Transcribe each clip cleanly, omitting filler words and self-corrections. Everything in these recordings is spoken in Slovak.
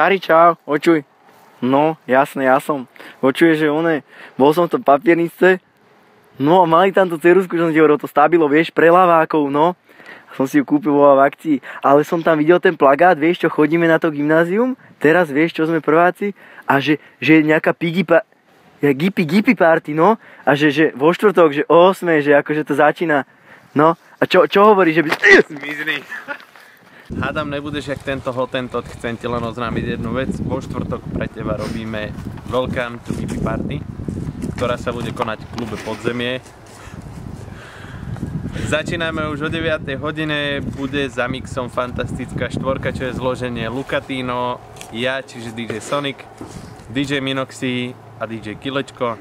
starý čau, očuj. No, jasné, ja som. Počuje, že bol som v tom papiernice, no a mali tam tú ceruzku, že som ti hovoril, to stabilo, vieš, pre lavákov, no. Som si ju kúpil vo v akcii, ale som tam videl ten plagát, vieš čo, chodíme na to gymnázium, teraz vieš čo, sme prváci, a že nejaká Gippy party, no, a že vo štvrtok, že o 8, že akože to začína, no, a čo hovorí, že by... Zmizli. Hádam, nebudeš jak tento hotentot, chcem ti len oznámiť jednu vec. Vo štvrtok pre teba robíme Welcome to Gippy Party, ktorá sa bude konať v klube Podzemie. Začíname už o 9. hodine, bude za mixom fantastická štvorka, čo je zloženie Lucatino, ja, čiže DJ Sonic, DJ Minoxy a DJ Kilečko.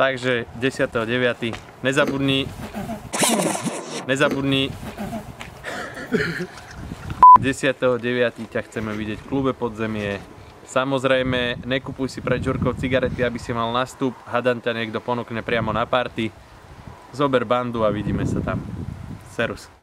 Takže 10.9. Nezabudni 10.9. ťa chceme vidieť v klube Podzemie. Samozrejme, nekupuj si pred žurkou cigarety, aby si mal nastup. Hádam ťa niekto ponúkne priamo na party. Zober bandu a vidíme sa tam. Serus.